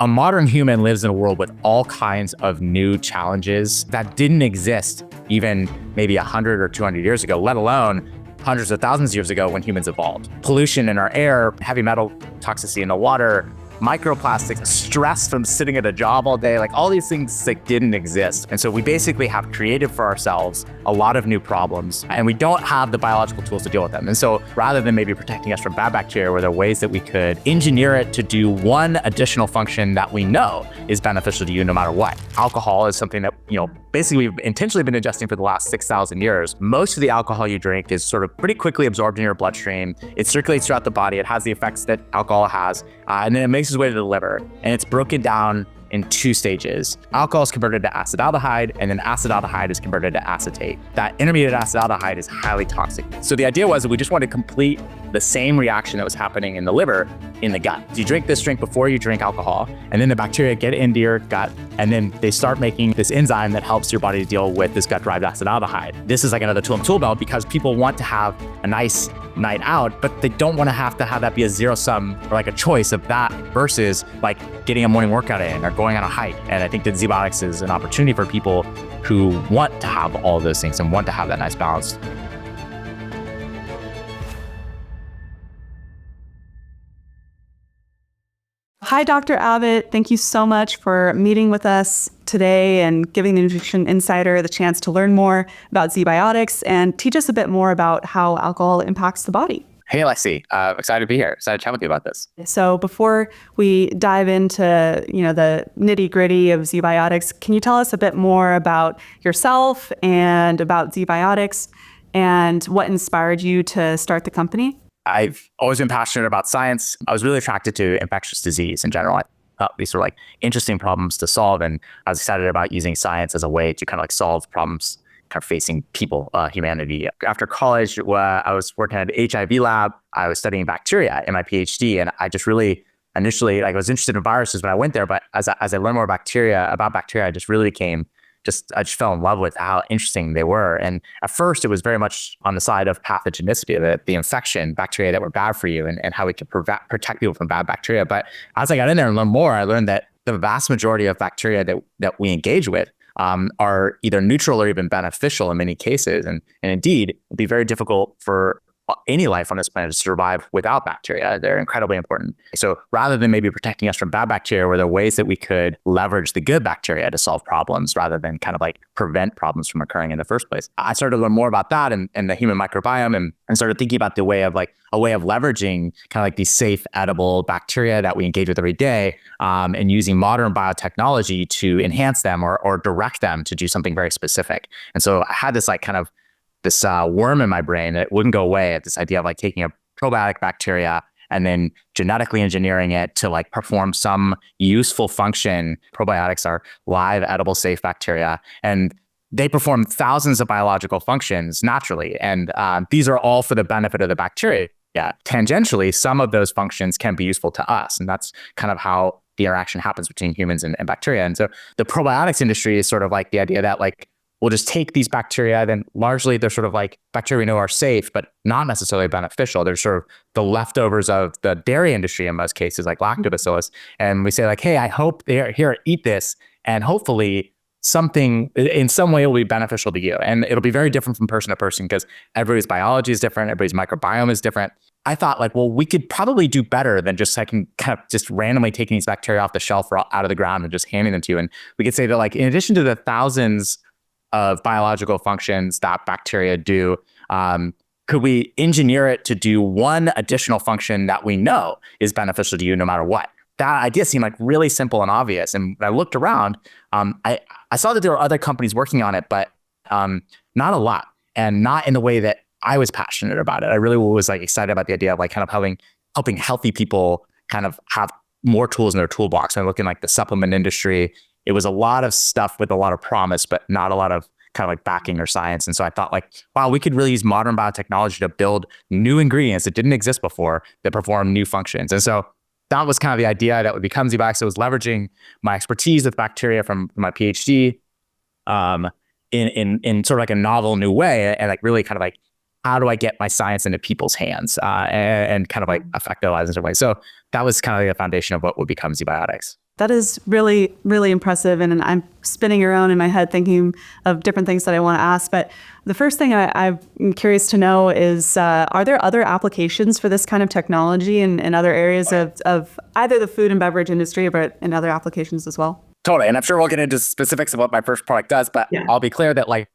A modern human lives in a world with all kinds of new challenges that didn't exist even maybe 100 or 200 years ago, let alone hundreds of thousands of years ago when humans evolved. Pollution in our air, heavy metal toxicity in the water, microplastics, stress from sitting at a job all day, like all these things like didn't exist. And so we basically have created for ourselves a lot of new problems, and we don't have the biological tools to deal with them. And so rather than maybe protecting us from bad bacteria, were there ways that we could engineer it to do one additional function that we know is beneficial to you no matter what? Alcohol is something that, basically we've intentionally been ingesting for the last 6,000 years. Most of the alcohol you drink is sort of pretty quickly absorbed in your bloodstream. It circulates throughout the body. It has the effects that alcohol has, and then it makes its way to the liver, and it's broken down in two stages. Alcohol is converted to acetaldehyde, and then acetaldehyde is converted to acetate. That intermediate acetaldehyde is highly toxic. So the idea was that we just wanted to complete the same reaction that was happening in the liver in the gut. So you drink this drink before you drink alcohol, and then the bacteria get into your gut, and then they start making this enzyme that helps your body to deal with this gut-derived acetaldehyde. This is like another tool in the tool belt because people want to have a nice night out, but they don't want to have that be a zero sum or like a choice of that versus like getting a morning workout in or going on a hike. And I think that ZBiotics is an opportunity for people who want to have all of those things and want to have that nice balance. Hi, Dr. Abbott. Thank you so much for meeting with us today and giving the Nutrition Insider the chance to learn more about ZBiotics and teach us a bit more about how alcohol impacts the body. Hey, Alexi. Excited to be here. Excited to chat with you about this. So before we dive into the nitty-gritty of ZBiotics, can you tell us a bit more about yourself and about ZBiotics and what inspired you to start the company? I've always been passionate about science. I was really attracted to infectious disease in general. I thought these were like interesting problems to solve, and I was excited about using science as a way to kind of like solve problems kind of facing people, humanity. After college, I was working at an HIV lab. I was studying bacteria in my PhD, and I just really initially I was interested in viruses when I went there. But as I learned more about bacteria, I just really became I just fell in love with how interesting they were. And at first, it was very much on the side of pathogenicity, the infection, bacteria that were bad for you, and how we could protect people from bad bacteria. But as I got in there and learned more, I learned that the vast majority of bacteria that we engage with are either neutral or even beneficial in many cases. And indeed, it'd be very difficult for any life on this planet to survive without bacteria. They're incredibly important. So rather than maybe protecting us from bad bacteria, were there ways that we could leverage the good bacteria to solve problems rather than kind of like prevent problems from occurring in the first place? I started to learn more about that and the human microbiome and started thinking about a way of leveraging kind of like these safe, edible bacteria that we engage with every day and using modern biotechnology to enhance them or direct them to do something very specific. And so I had this this worm in my brain that wouldn't go away at this idea of like taking a probiotic bacteria and then genetically engineering it to like perform some useful function. Probiotics are live, edible, safe bacteria, and they perform thousands of biological functions naturally. And these are all for the benefit of the bacteria. Yeah, tangentially, some of those functions can be useful to us. And that's kind of how the interaction happens between humans and bacteria. And so the probiotics industry is sort of like the idea that like, we'll just take these bacteria, then largely they're sort of like bacteria we know are safe, but not necessarily beneficial. They're sort of the leftovers of the dairy industry in most cases, like lactobacillus. And we say like, hey, I hope they're here, eat this. And hopefully something in some way will be beneficial to you. And it'll be very different from person to person because everybody's biology is different. Everybody's microbiome is different. I thought like, well, we could probably do better than just kind of just randomly taking these bacteria off the shelf or out of the ground and just handing them to you. And we could say that like, in addition to the thousands of biological functions that bacteria do, could we engineer it to do one additional function that we know is beneficial to you no matter what? That idea seemed like really simple and obvious. And when I looked around, I saw that there were other companies working on it, but not a lot, and not in the way that I was passionate about it. I really was like excited about the idea of like kind of helping healthy people kind of have more tools in their toolbox. And looking like the supplement industry, it was a lot of stuff with a lot of promise, but not a lot of kind of like backing or science. And so I thought like, wow, we could really use modern biotechnology to build new ingredients that didn't exist before that perform new functions. And so that was kind of the idea that would become ZBiotics. So it was leveraging my expertise with bacteria from my PhD in sort of like a novel new way, and like really kind of like, how do I get my science into people's hands and kind of like affect their lives in a way? So that was kind of like the foundation of what would become ZBiotics. That is really, really impressive. And I'm spinning around in my head thinking of different things that I want to ask. But the first thing I'm curious to know is, are there other applications for this kind of technology in other areas of either the food and beverage industry, but in other applications as well? Totally. And I'm sure we'll get into specifics of what my first product does, but I'll be clear that like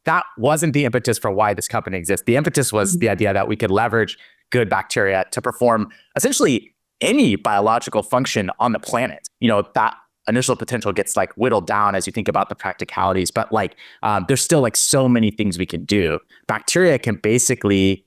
that wasn't the impetus for why this company exists. The impetus was the idea that we could leverage good bacteria to perform essentially any biological function on the planet. That initial potential gets like whittled down as you think about the practicalities, but like there's still like so many things we can do. Bacteria can basically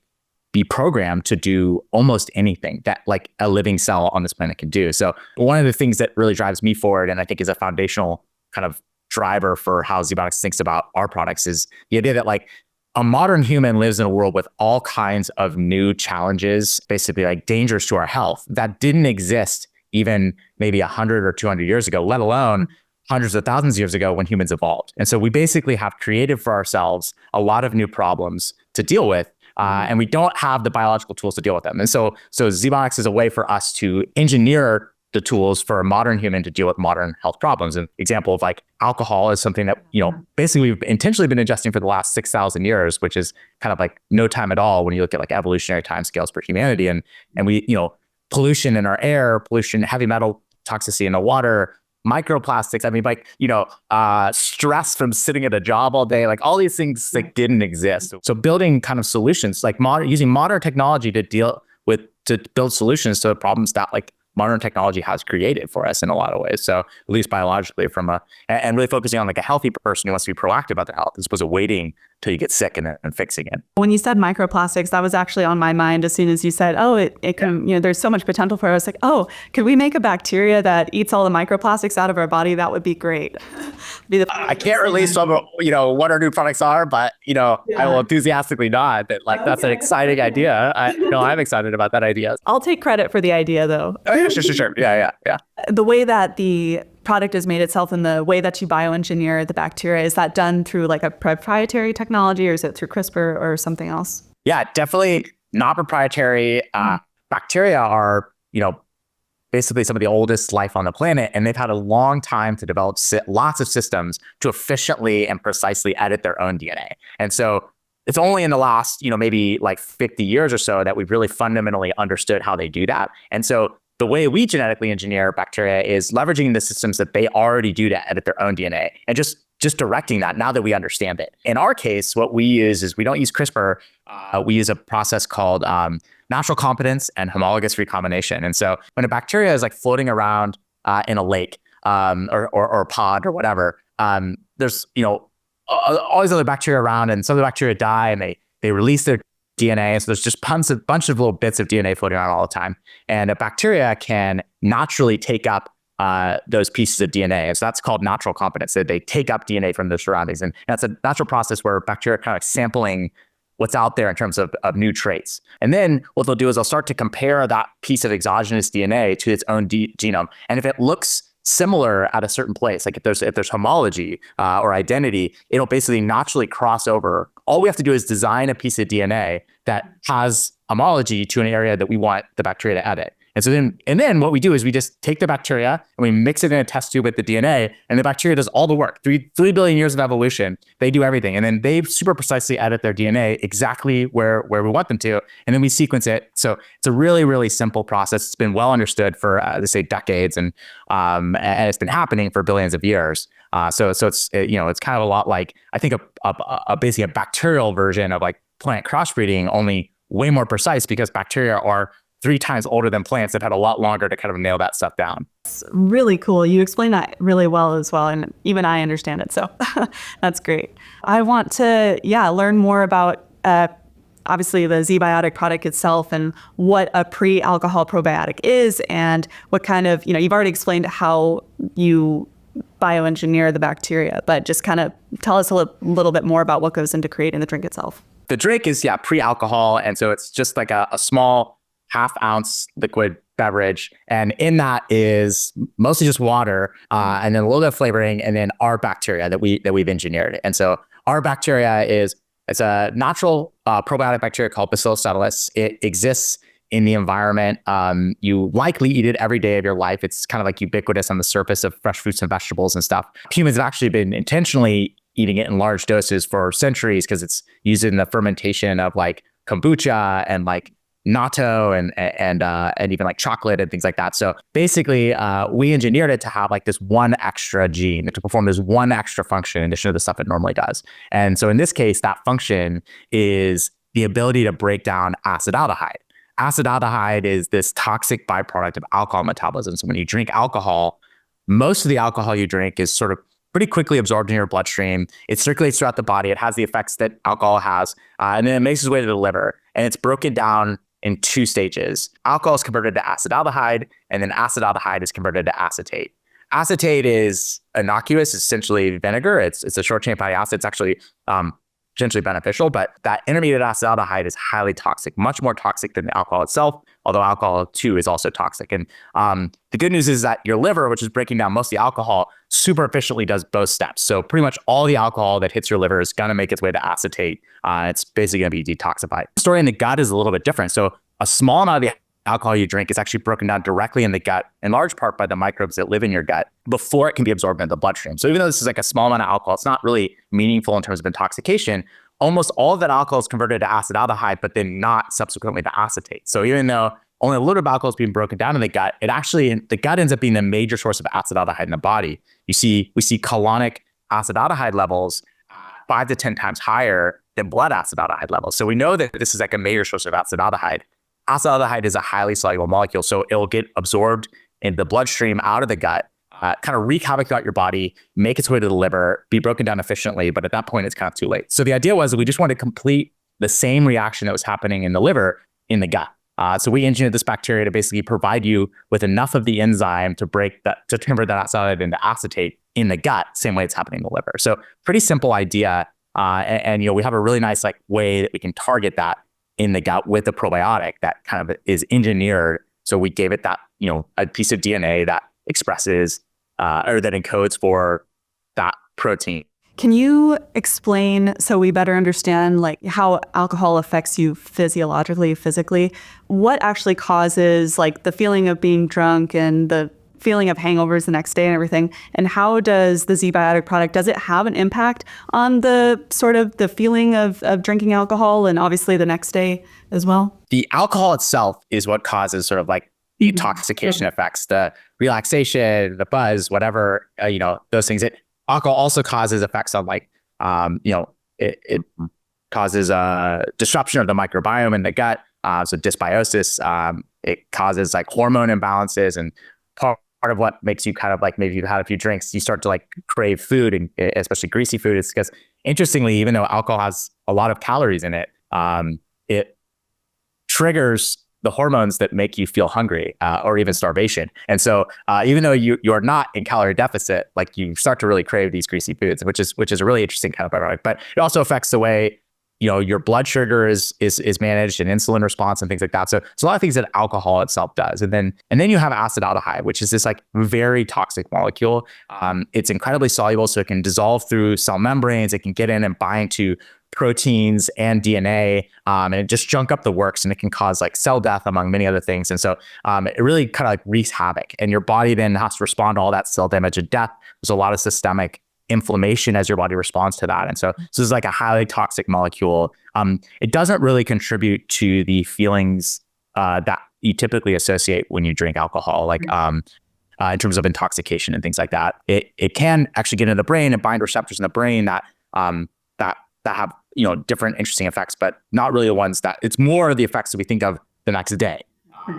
be programmed to do almost anything that like a living cell on this planet can do. So one of the things that really drives me forward, and I think is a foundational kind of driver for how ZBiotics thinks about our products, is the idea that like a modern human lives in a world with all kinds of new challenges, basically like dangers to our health that didn't exist even maybe 100 or 200 years ago, let alone hundreds of thousands of years ago when humans evolved. And so we basically have created for ourselves a lot of new problems to deal with. And we don't have the biological tools to deal with them. And so ZBiotics is a way for us to engineer the tools for a modern human to deal with modern health problems. An example of like alcohol is something that, basically we've intentionally been ingesting for the last 6,000 years, which is kind of like no time at all when you look at like evolutionary timescales for humanity. And we, pollution in our air, pollution, heavy metal toxicity in the water, microplastics. I mean, like, stress from sitting at a job all day, like all these things like didn't exist. So building kind of solutions, like using modern technology to build solutions to problems that like modern technology has created for us in a lot of ways. So at least biologically and really focusing on like a healthy person who wants to be proactive about their health as opposed to waiting till you get sick and fixing it. When you said microplastics, that was actually on my mind as soon as you said, it can, there's so much potential for us. Like, could we make a bacteria that eats all the microplastics out of our body? That would be great. I can't release what our new products are, but I will enthusiastically nod that like that's an exciting idea. I'm excited about that idea. I'll take credit for the idea though. Oh yeah, sure. Yeah. The way that the product is made itself and the way that you bioengineer the bacteria, is that done through like a proprietary technology, or is it through CRISPR or something else? Yeah, definitely not proprietary. Bacteria are, basically some of the oldest life on the planet, and they've had a long time to develop lots of systems to efficiently and precisely edit their own DNA. And so it's only in the last, maybe like 50 years or so that we've really fundamentally understood how they do that. And so the way we genetically engineer bacteria is leveraging the systems that they already do to edit their own DNA and just directing that now that we understand it. In our case, what we use is we don't use CRISPR. We use a process called natural competence and homologous recombination. And so when a bacteria is like floating around in a lake or a pond or whatever, there's all these other bacteria around, and some of the bacteria die and they release their DNA. So there's just a bunch of little bits of DNA floating around all the time. And a bacteria can naturally take up those pieces of DNA. And so that's called natural competence. So they take up DNA from their surroundings. And that's a natural process where bacteria are kind of sampling what's out there in terms of new traits. And then what they'll do is they'll start to compare that piece of exogenous DNA to its own genome. And if it looks similar at a certain place, like if there's homology or identity, it'll basically naturally cross over. All we have to do is design a piece of DNA that has homology to an area that we want the bacteria to edit. And so then what we do is we just take the bacteria and we mix it in a test tube with the DNA, and the bacteria does all the work. 3 billion years of evolution, they do everything. And then they super precisely edit their DNA exactly where we want them to. And then we sequence it. So it's a really, really simple process. It's been well understood for, let's say, decades. And it's been happening for billions of years. So it's, it's kind of a lot like, I think, basically a bacterial version of like plant crossbreeding, only way more precise because bacteria are 3 times older than plants that had a lot longer to kind of nail that stuff down. It's really cool. You explain that really well as well. And even I understand it. So that's great. I want to, learn more about obviously the ZBiotic product itself and what a pre-alcohol probiotic is and what kind of, you've already explained how you bioengineer the bacteria, but just kind of tell us a little bit more about what goes into creating the drink itself. The drink is, pre-alcohol. And so it's just like a small half-ounce liquid beverage, and in that is mostly just water, and then a little bit of flavoring, and then our bacteria that we've engineered. And so our bacteria it's a natural probiotic bacteria called Bacillus subtilis. It exists in the environment. You likely eat it every day of your life. It's kind of like ubiquitous on the surface of fresh fruits and vegetables and stuff. Humans have actually been intentionally eating it in large doses for centuries because it's used in the fermentation of like kombucha and like natto and even like chocolate and things like that. So basically, we engineered it to have like this one extra gene to perform this one extra function in addition to the stuff it normally does. And so in this case, that function is the ability to break down acetaldehyde. Acetaldehyde is this toxic byproduct of alcohol metabolism. So when you drink alcohol, most of the alcohol you drink is sort of pretty quickly absorbed in your bloodstream. It circulates throughout the body. It has the effects that alcohol has, and then it makes its way to the liver. And it's broken down in two stages. Alcohol is converted to acetaldehyde, and then acetaldehyde is converted to acetate. Acetate is innocuous, it's essentially vinegar. It's a short chain fatty acid. It's actually potentially beneficial, but that intermediate acetaldehyde is highly toxic, much more toxic than the alcohol itself, although alcohol too is also toxic. And the good news is that your liver, which is breaking down most of the alcohol, super efficiently does both steps. So pretty much all the alcohol that hits your liver is going to make its way to acetate. It's basically going to be detoxified. The story in the gut is a little bit different. So a small amount of the alcohol you drink is actually broken down directly in the gut, in large part by the microbes that live in your gut, before it can be absorbed into the bloodstream. So even though this is like a small amount of alcohol, it's not really meaningful in terms of intoxication. Almost all of that alcohol is converted to acetaldehyde, but then not subsequently to acetate. So even though only a little bit of alcohol is being broken down in the gut, the gut ends up being the major source of acetaldehyde in the body. We see colonic acetaldehyde levels 5 to 10 times higher than blood acetaldehyde levels. So we know that this is like a major source of acetaldehyde. Acetaldehyde is a highly soluble molecule, so it'll get absorbed in the bloodstream out of the gut, kind of wreak havoc throughout your body, make its way to the liver, be broken down efficiently, but at that point, it's kind of too late. So the idea was that we just wanted to complete the same reaction that was happening in the liver in the gut. So we engineered this bacteria to basically provide you with enough of the enzyme to convert that acetaldehyde into acetate in the gut, same way it's happening in the liver. So pretty simple idea, and we have a really nice like way that we can target that in the gut with a probiotic that kind of is engineered. So we gave it that, a piece of DNA that expresses or that encodes for that protein. Can you explain, so we better understand like how alcohol affects you physiologically, physically? What actually causes like the feeling of being drunk and the feeling of hangovers the next day and everything? And how does the ZBiotic product, does it have an impact on the sort of the feeling of drinking alcohol and obviously the next day as well? The alcohol itself is what causes sort of like the intoxication effects, the relaxation, the buzz, whatever, those things. Alcohol also causes effects on like, it causes a disruption of the microbiome in the gut. So dysbiosis, it causes like hormone imbalances, and part of what makes you kind of like, maybe you've had a few drinks, you start to like crave food, and especially greasy food. It's because interestingly, even though alcohol has a lot of calories in it, it triggers the hormones that make you feel hungry or even starvation. And so even though you're not in calorie deficit, like you start to really crave these greasy foods, which is a really interesting kind of byproduct. But it also affects the way your blood sugar is managed, and insulin response and things like that. So it's a lot of things that alcohol itself does. And then you have acetaldehyde, which is this like very toxic molecule. It's incredibly soluble, so it can dissolve through cell membranes. It can get in and bind to proteins and DNA, and it just junk up the works, and it can cause like cell death among many other things. And so it really kind of like wreaks havoc, and your body then has to respond to all that cell damage and death. There's a lot of systemic inflammation as your body responds to that. And so this is like a highly toxic molecule. It doesn't really contribute to the feelings that you typically associate when you drink alcohol, like in terms of intoxication and things like that. It can actually get into the brain and bind receptors in the brain that have different interesting effects, but not really the ones that, it's more of the effects that we think of the next day.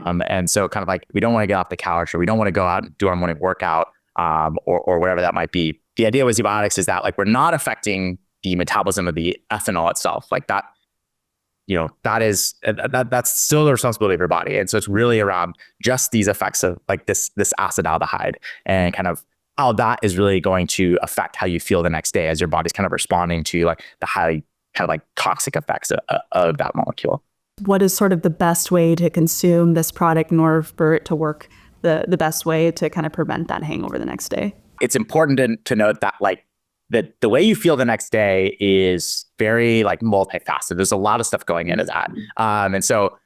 And so kind of like, we don't want to get off the couch, or we don't want to go out and do our morning workout, or whatever that might be. The idea with ZBiotics is that like we're not affecting the metabolism of the ethanol itself, like that. That's still the responsibility of your body. And so it's really around just these effects of like this acetaldehyde, and kind of how that is really going to affect how you feel the next day as your body's kind of responding to like the highly kind of like toxic effects of that molecule. What is sort of the best way to consume this product in order for it to work the best way to kind of prevent that hangover the next day? It's important to note that like that the way you feel the next day is very like multifaceted. There's a lot of stuff going into that. And so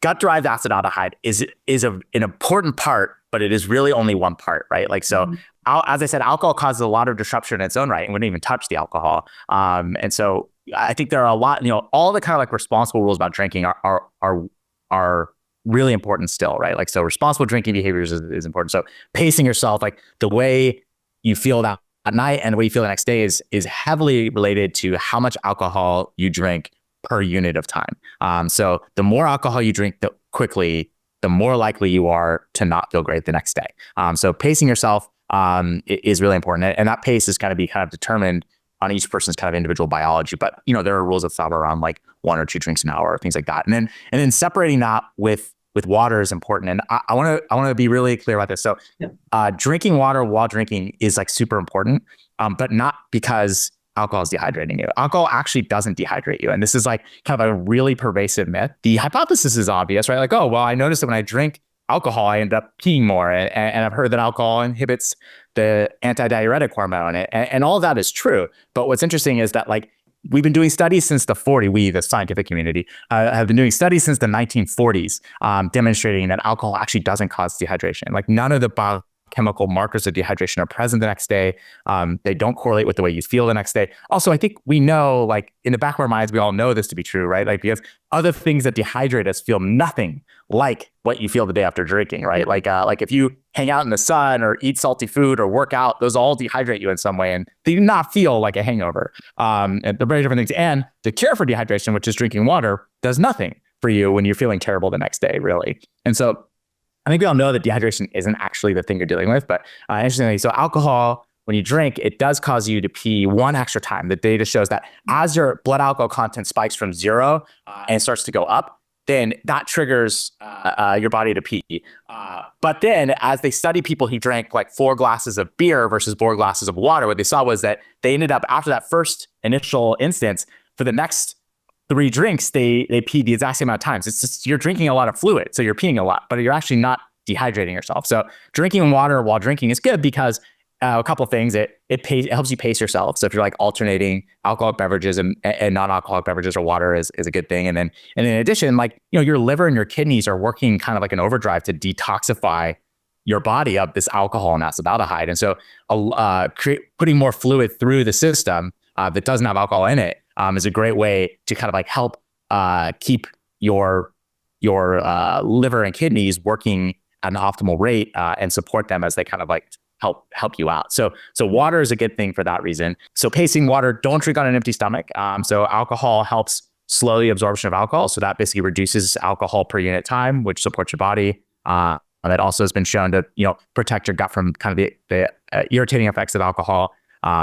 gut-derived acetaldehyde is an important part, but it is really only one part, right? Like, so as I said, alcohol causes a lot of disruption in its own right, and we didn't even touch the alcohol. And so I think there are a lot, all the kind of like responsible rules about drinking are really important still, right? Like, so responsible drinking behaviors is important. So pacing yourself, like the way you feel that at night and the way you feel the next day is heavily related to how much alcohol you drink per unit of time. So the more alcohol you drink quickly, the more likely you are to not feel great the next day. So pacing yourself is really important. And that pace is going to be kind of determined on each person's kind of individual biology. But, there are rules of thumb around like 1 or 2 drinks an hour, things like that. And then separating that with water is important. And I want to be really clear about this. So drinking water while drinking is like super important, but not because alcohol is dehydrating you. Alcohol actually doesn't dehydrate you. And this is like kind of a really pervasive myth. The hypothesis is obvious, right? Like, oh, well, I noticed that when I drink alcohol, I end up peeing more. And I've heard that alcohol inhibits the antidiuretic hormone. And all of that is true. But what's interesting is that like, we've been doing studies since the scientific community, have been doing studies since the 1940s, demonstrating that alcohol actually doesn't cause dehydration. Like none of the biochemical markers of dehydration are present the next day. They don't correlate with the way you feel the next day. Also, I think we know, like in the back of our minds, we all know this to be true, right? Like because other things that dehydrate us feel nothing like what you feel the day after drinking, right? Like if you hang out in the sun or eat salty food or work out, those all dehydrate you in some way, and they do not feel like a hangover. And they're very different things. And the cure for dehydration, which is drinking water, does nothing for you when you're feeling terrible the next day, really. And so I think we all know that dehydration isn't actually the thing you're dealing with, but interestingly, so alcohol, when you drink, it does cause you to pee 1 extra time. The data shows that as your blood alcohol content spikes from 0 and starts to go up, then that triggers your body to pee. But then as they study people who drank like 4 glasses of beer versus 4 glasses of water, what they saw was that they ended up, after that first initial instance, for the next 3 drinks, they peed the exact same amount of times. It's just, you're drinking a lot of fluid, so you're peeing a lot, but you're actually not dehydrating yourself. So drinking water while drinking is good because a couple of things. It helps you pace yourself. So if you're like alternating alcoholic beverages and non-alcoholic beverages or water is a good thing. And then in addition, like, your liver and your kidneys are working kind of like an overdrive to detoxify your body of this alcohol and acetaldehyde. And so putting more fluid through the system that doesn't have alcohol in it is a great way to kind of like help keep your liver and kidneys working at an optimal rate and support them as they kind of like help you out. So water is a good thing for that reason. So pacing water, don't drink on an empty stomach. So alcohol helps slow the absorption of alcohol. So that basically reduces alcohol per unit time, which supports your body. That also has been shown to, protect your gut from kind of the irritating effects of alcohol.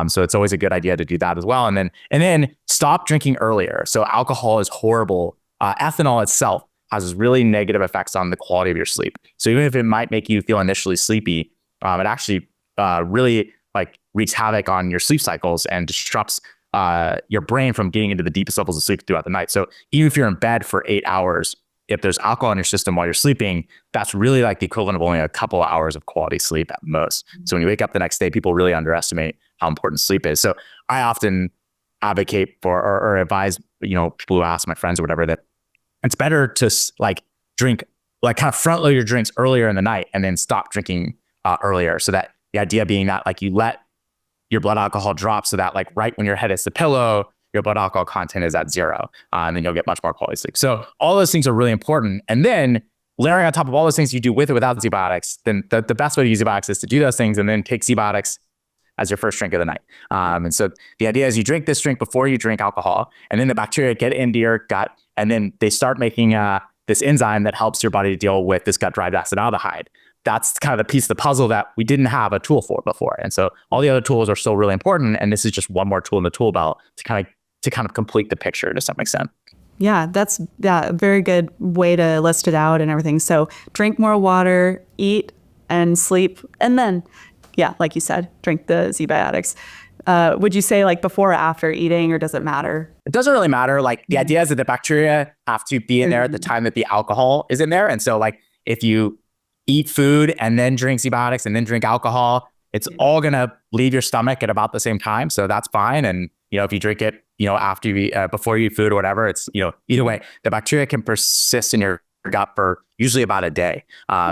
So it's always a good idea to do that as well. And then stop drinking earlier. So alcohol is horrible. Ethanol itself has really negative effects on the quality of your sleep. So even if it might make you feel initially sleepy, it actually really like wreaks havoc on your sleep cycles and disrupts your brain from getting into the deepest levels of sleep throughout the night. So even if you're in bed for 8 hours, if there's alcohol in your system while you're sleeping, that's really like the equivalent of only a couple of hours of quality sleep at most. So when you wake up the next day, people really underestimate how important sleep is. So I often advocate for or advise, people who ask, my friends or whatever, that it's better to like drink, like kind of front load your drinks earlier in the night and then stop drinking earlier. So that the idea being that like you let your blood alcohol drop so that like right when your head hits the pillow, your blood alcohol content is at 0, and then you'll get much more quality sleep. So all those things are really important. And then layering on top of all those things you do with or without ZBiotics, then the best way to use ZBiotics is to do those things and then take ZBiotics as your first drink of the night. And so the idea is you drink this drink before you drink alcohol, and then the bacteria get into your gut, and then they start making this enzyme that helps your body to deal with this gut-derived acetaldehyde. That's kind of the piece of the puzzle that we didn't have a tool for before. And so all the other tools are still really important. And this is just one more tool in the tool belt to kind of complete the picture to some extent. Yeah, that's a very good way to list it out and everything. So drink more water, eat and sleep. And then, yeah, like you said, drink the ZBiotics. Would you say like before or after eating, or does it matter? It doesn't really matter. Like the idea is that the bacteria have to be in there at the time that the alcohol is in there. And so like if you eat food and then drink ZBiotics and then drink alcohol, it's all going to leave your stomach at about the same time. So that's fine. And, if you drink it, after you eat, before you eat food or whatever, it's, either way, the bacteria can persist in your gut for usually about a day.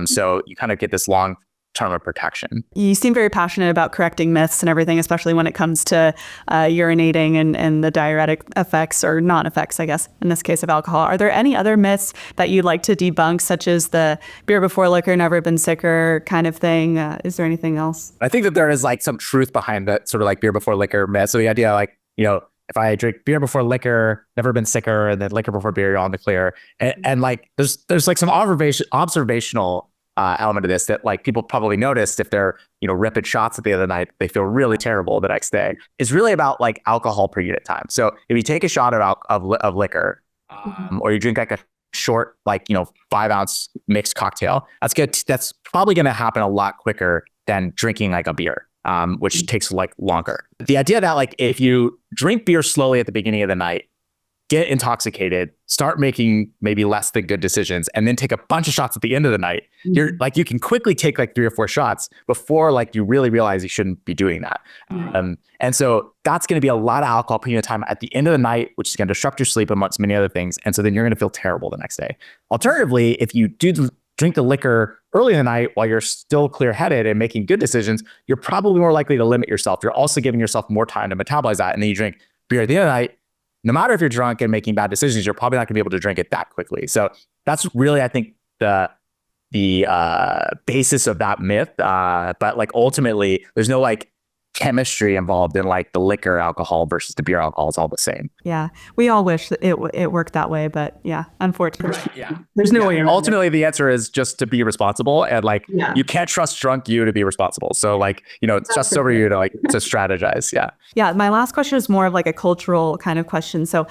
So you kind of get this long term of protection. You seem very passionate about correcting myths and everything, especially when it comes to urinating and the diuretic effects or non-effects, I guess, in this case of alcohol. Are there any other myths that you'd like to debunk, such as the beer before liquor, never been sicker kind of thing? Is there anything else? I think that there is like some truth behind that sort of like beer before liquor myth. So the idea like, if I drink beer before liquor, never been sicker, and then liquor before beer, you're all in the clear. And like, there's like some observational element of this that like people probably noticed if they're, ripping shots at the end of the night, they feel really terrible the next day. It's really about like alcohol per unit time. So if you take a shot of liquor, or you drink like a short, 5-ounce mixed cocktail, that's good. That's probably going to happen a lot quicker than drinking like a beer, which takes like longer. The idea that like if you drink beer slowly at the beginning of the night, get intoxicated, start making maybe less than good decisions, and then take a bunch of shots at the end of the night, you're like, you can quickly take like 3 or 4 shots before like you really realize you shouldn't be doing that. And so that's going to be a lot of alcohol per unit time at the end of the night, which is going to disrupt your sleep amongst many other things. And so then you're going to feel terrible the next day. Alternatively, if you do drink the liquor early in the night while you're still clear-headed and making good decisions, you're probably more likely to limit yourself. You're also giving yourself more time to metabolize that. And then you drink beer at the end of the night. No matter if you're drunk and making bad decisions, you're probably not going to be able to drink it that quickly. So that's really, I think, the basis of that myth. But like ultimately, there's no like chemistry involved in like the liquor alcohol versus the beer alcohol. It's all the same. Yeah, we all wish that it worked that way, but yeah, unfortunately, yeah, there's no way. Ultimately, the answer is just to be responsible, and like you can't trust drunk you to be responsible. So like it's just sober you to strategize. Yeah. My last question is more of like a cultural kind of question. So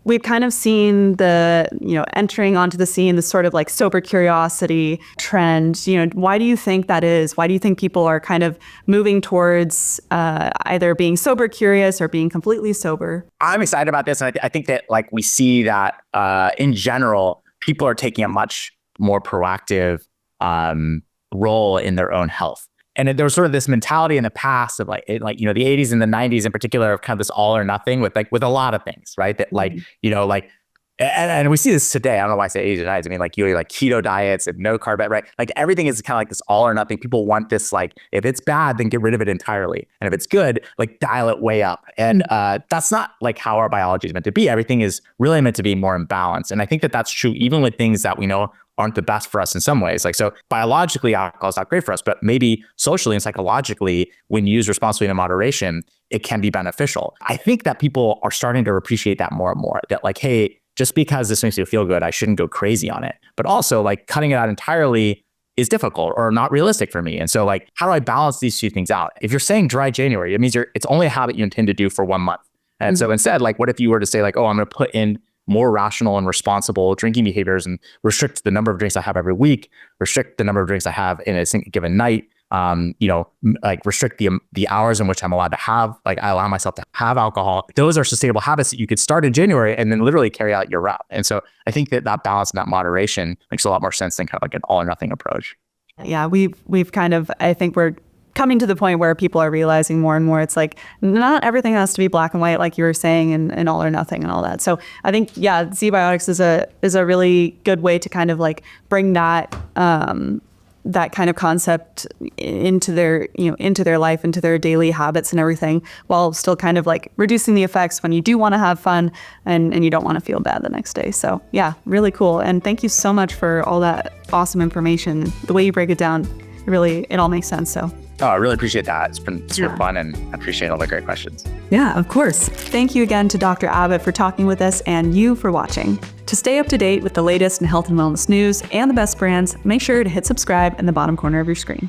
we've kind of seen the, entering onto the scene, this sort of like sober curiosity trend. Why do you think that is? Why do you think people are kind of moving towards either being sober curious or being completely sober? I'm excited about this. And I think that like we see that in general, people are taking a much more proactive role in their own health. And there was sort of this mentality in the past of the 80s and the 90s in particular of kind of this all or nothing with a lot of things, right? That and we see this today. I don't know why I say 80s and 90s. I mean, like you like keto diets and no carb, right? Like everything is kind of like this all or nothing. People want this, like, if it's bad, then get rid of it entirely. And if it's good, like dial it way up. And that's not like how our biology is meant to be. Everything is really meant to be more in balance. And I think that that's true even with things that we know aren't the best for us in some ways. Like, so biologically, alcohol is not great for us, but maybe socially and psychologically, when used responsibly and in moderation, it can be beneficial. I think that people are starting to appreciate that more and more, that like, hey, just because this makes you feel good, I shouldn't go crazy on it. But also like cutting it out entirely is difficult or not realistic for me. And so like, how do I balance these two things out? If you're saying dry January, it means it's only a habit you intend to do for 1 month. And so instead, like, what if you were to say like, oh, I'm going to put in more rational and responsible drinking behaviors and restrict the number of drinks I have every week, restrict the number of drinks I have in a given night, like restrict the hours in which I'm allowed to have, like I allow myself to have alcohol. Those are sustainable habits that you could start in January and then literally carry out your route. And so I think that balance and that moderation makes a lot more sense than kind of like an all or nothing approach. Yeah, we've kind of, I think we're coming to the point where people are realizing more and more it's like not everything has to be black and white, like you were saying, and all or nothing and all that. So I think, yeah, ZBiotics is a really good way to kind of like bring that that kind of concept into their life, into their daily habits and everything, while still kind of like reducing the effects when you do want to have fun and you don't want to feel bad the next day. So yeah, really cool. And thank you so much for all that awesome information. The way you break it down, it all makes sense. So Oh, I really appreciate that. It's been super fun, and I appreciate all the great questions. Yeah, of course. Thank you again to Dr. Abbott for talking with us and you for watching. To stay up to date with the latest in health and wellness news and the best brands, make sure to hit subscribe in the bottom corner of your screen.